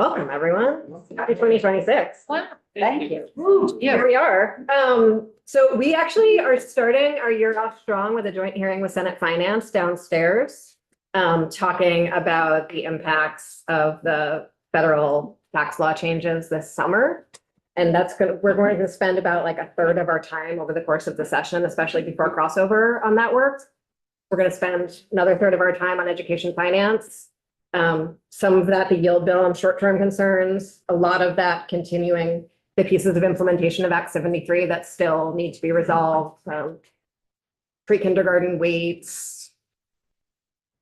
Welcome, everyone. Happy 2026. Wow. Thank you. Yeah. Here we are. So we actually are starting our year off strong with a joint hearing with Senate Finance downstairs, talking about the impacts of the federal tax law changes this summer. And we're going to spend about like a third of our time over the course of the session, especially before crossover on that work. We're going to spend another third of our time on education finance. Some of that, the yield bill and short-term concerns, a lot of that continuing the pieces of implementation of Act 73 that still need to be resolved. Pre-kindergarten weights.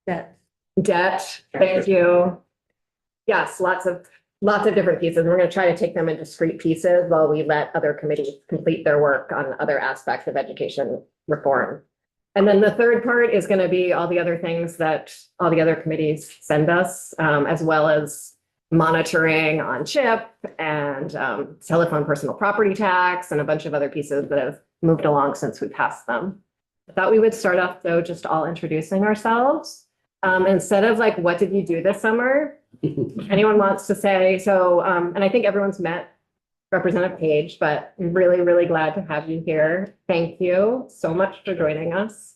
Debt, thank you. Yes, lots of different pieces. We're going to try to take them in discrete pieces while we let other committees complete their work on other aspects of education reform. And then the third part is going to be all the other things that all the other committees send us, as well as monitoring on CHIP and telephone personal property tax and a bunch of other pieces that have moved along since we passed them. I thought we would start off, though, just all introducing ourselves. Instead of like, what did you do this summer? Anyone wants to say so? And I think everyone's met Representative Page, but I'm really, really glad to have you here. Thank you so much for joining us.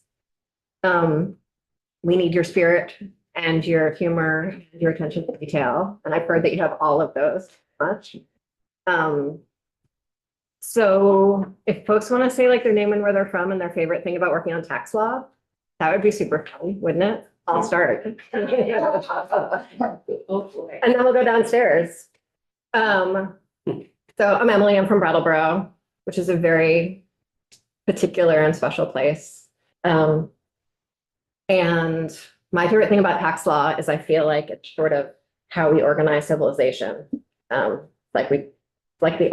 We need your spirit and your humor, your attention to detail. And I've heard that you have all of those much. So if folks want to say like their name and where they're from and their favorite thing about working on tax law, that would be super fun, wouldn't it? I'll start. And then we'll go downstairs. So I'm Emily, I'm from Brattleboro, which is a very particular and special place. And my favorite thing about tax law is I feel like it's sort of how we organize civilization. Like the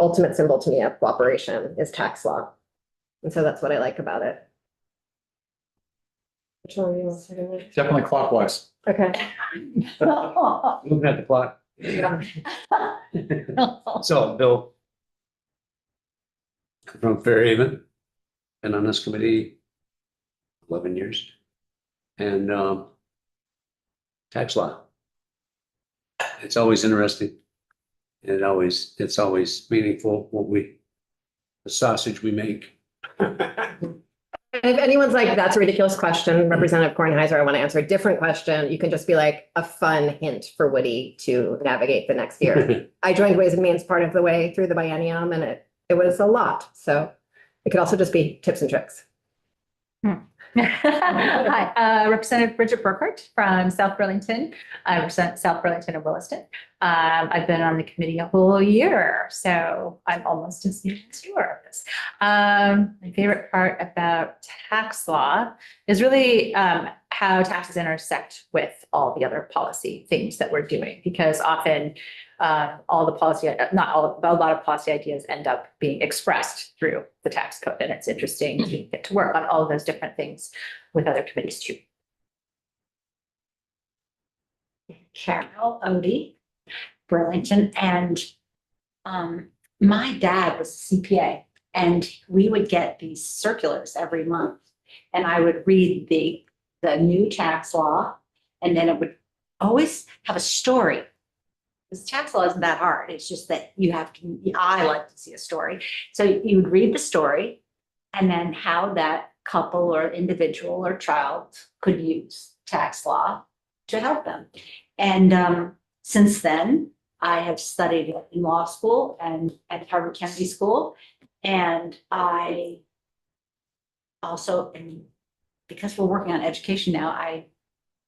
ultimate symbol to me of cooperation is tax law. And so that's what I like about it. Which one do you want to say? Definitely clockwise. Okay. Moving at the clock. So, Bill. I'm from Fairhaven. Been on this committee 11 years. And tax law. It's always interesting. And it's always meaningful the sausage we make. And if anyone's like, that's a ridiculous question, Representative Kornheiser, I want to answer a different question. You can just be like a fun hint for Woody to navigate the next year. I joined Ways and Means part of the way through the biennium, and it was a lot. So it could also just be tips and tricks. Hi, Representative Bridget Burkhardt from South Burlington. I represent South Burlington and Williston. I've been on the committee a whole year, so I'm almost as new as you are. My favorite part about tax law is really how taxes intersect with all the other policy things that we're doing, because often all the policy, not all, but a lot of policy ideas end up being expressed through the tax code. And it's interesting to get to work on all of those different things with other committees too. Carol Odie, Burlington, and my dad was a CPA, and we would get these circulars every month, and I would read the new tax law, and then it would always have a story. Because tax law isn't that hard. It's just that I like to see a story. So you would read the story and then how that couple or individual or child could use tax law to help them. And since then, I have studied in law school and at Harvard Kennedy School. And I also, because we're working on education now, I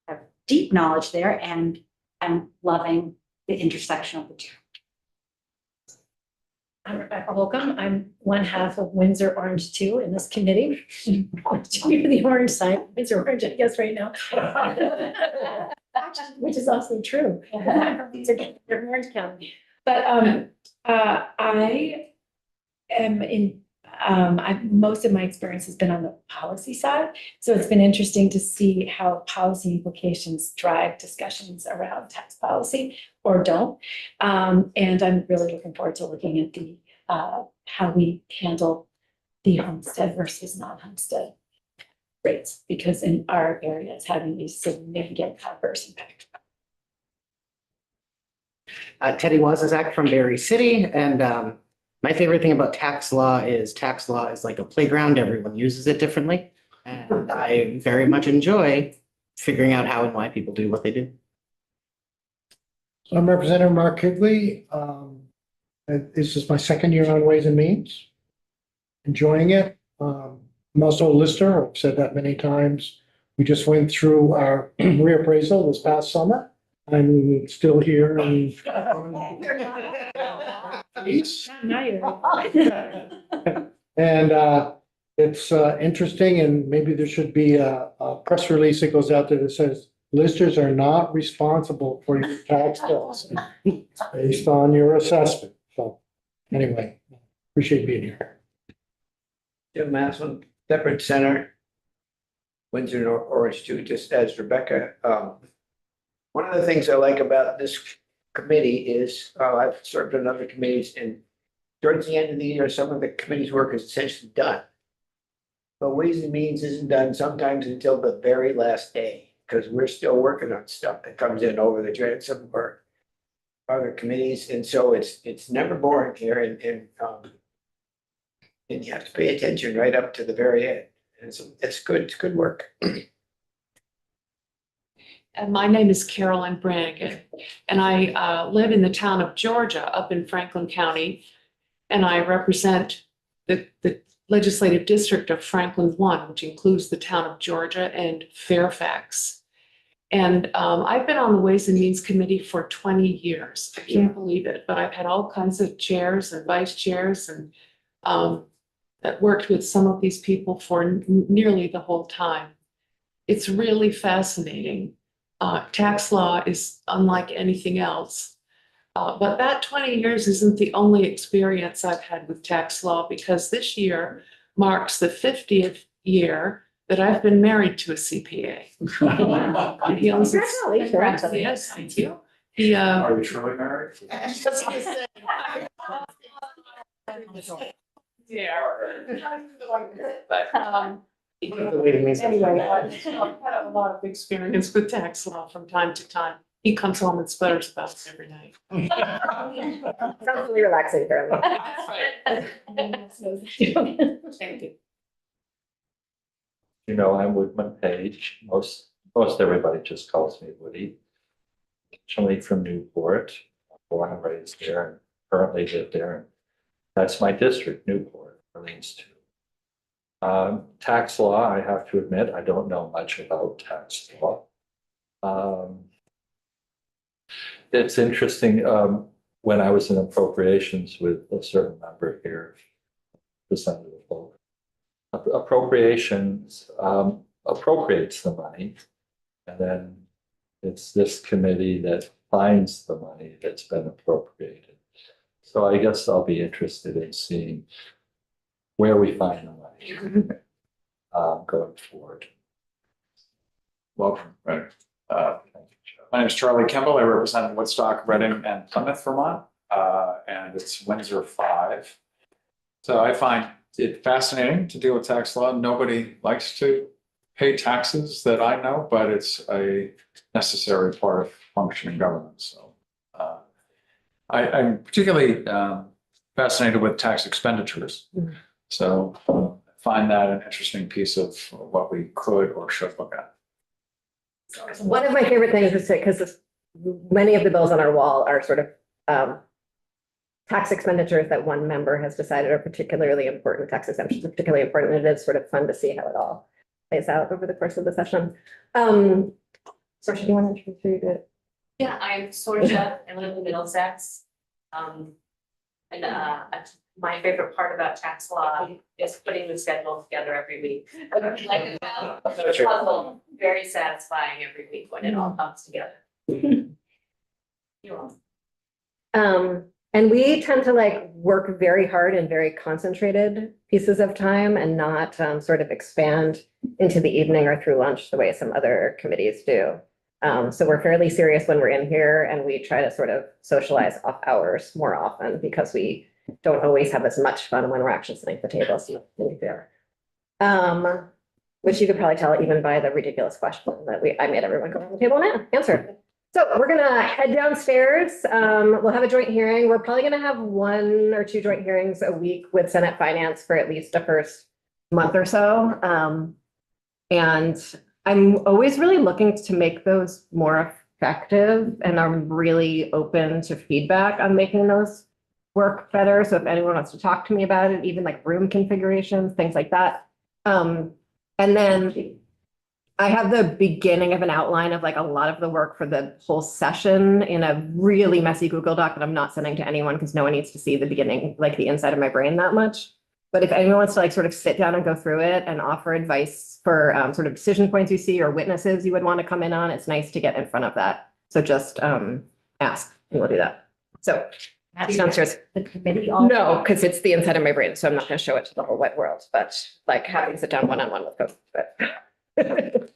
have deep knowledge there, and I'm loving the intersection of the two. I'm Rebecca Holcomb. I'm one half of Windsor Orange 2 in this committee. The orange sign, Windsor Orange, I guess, right now. Which is also true. These are different Orange County. But I am in, most of my experience has been on the policy side. So it's been interesting to see how policy implications drive discussions around tax policy or don't. And I'm really looking forward to looking at the how we handle the homestead versus non-homestead rates, because in our area it's having a significant adverse impact. Teddy Wozniak from Berry City, and my favorite thing about tax law is like a playground. Everyone uses it differently, and I very much enjoy figuring out how and why people do what they do. So I'm Representative Mark Kigley. And this is my second year on Ways and Means. Enjoying it. I'm also a lister. I've said that many times. We just went through our reappraisal this past summer. I'm still here and and it's interesting, and maybe there should be a press release that goes out there that says listers are not responsible for your tax bills based on your assessment. So anyway, appreciate being here. Jim Maslin, Shepherd Center, Windsor, North Orange too, just as Rebecca. One of the things I like about this committee is, I've served on other committees, and towards the end of the year, some of the committee's work is essentially done. But Ways and Means isn't done sometimes until the very last day, because we're still working on stuff that comes in over the transom or other committees, and so it's never boring here, and you have to pay attention right up to the very end. And it's good work. And my name is Carolyn Brannigan, and I live in the town of Georgia up in Franklin County. And I represent the legislative district of Franklin 1, which includes the town of Georgia and Fairfax. And I've been on the Ways and Means Committee for 20 years. I can't believe it, but I've had all kinds of chairs and vice chairs and that worked with some of these people for nearly the whole time. It's really fascinating. Tax law is unlike anything else. But that 20 years isn't the only experience I've had with tax law, because this year marks the 50th year that I've been married to a CPA. And he owns his- Congratulations. Yes, thank you. He, Are you truly married? yeah. But, Anyway, anyway, I've had a lot of experience with tax law from time to time. He comes home and sputters about it every night. Sounds really relaxing, Carolyn. Thank you. You know, I'm Woodman Page. Most everybody just calls me Woody. Originally from Newport, born and raised there, and currently live there. And that's my district, Newport, Orleans 2. Tax law, I have to admit, I don't know much about tax law. It's interesting, when I was in appropriations with a certain member here, Representative Volk, appropriations appropriates the money, and then it's this committee that finds the money that's been appropriated. So I guess I'll be interested in seeing where we find the money going forward. Welcome, right. Thank you, Joe. My name is Charlie Kimball. I represent Woodstock, Reading, and Plymouth, Vermont, and it's Windsor 5. So I find it fascinating to deal with tax law. Nobody likes to pay taxes that I know, but it's a necessary part of functioning government. So I'm particularly fascinated with tax expenditures. So I find that an interesting piece of what we could or should look at. One of my favorite things is because many of the bills on our wall are sort of tax expenditures that one member has decided are particularly important, tax exemptions are particularly important. It is sort of fun to see how it all plays out over the course of the session. Sorry, do you want to introduce it? Yeah, I'm Sorja. I live in Middlesex. My favorite part about tax law is putting the schedule together every week. Like a puzzle, very satisfying every week when it all comes together. You're welcome. And we tend to like work very hard in very concentrated pieces of time and not sort of expand into the evening or through lunch the way some other committees do. So we're fairly serious when we're in here, and we try to sort of socialize off hours more often because we don't always have as much fun when we're actually sitting at the table. So which you could probably tell even by the ridiculous question that I made everyone go around the table and answer. So we're gonna head downstairs. We'll have a joint hearing. We're probably gonna have 1 or 2 joint hearings a week with Senate Finance for at least the first month or so. And I'm always really looking to make those more effective, and I'm really open to feedback on making those work better. So if anyone wants to talk to me about it, even like room configurations, things like that. And then I have the beginning of an outline of like a lot of the work for the whole session in a really messy Google Doc that I'm not sending to anyone because no one needs to see the beginning, like the inside of my brain that much. But if anyone wants to like sort of sit down and go through it and offer advice for sort of decision points you see or witnesses you would want to come in on, it's nice to get in front of that. So just ask and we'll do that. So That's downstairs. the committee. all- No, because it's the inside of my brain, so I'm not going to show it to the whole wide world, but like having sit down one-on-one with folks. But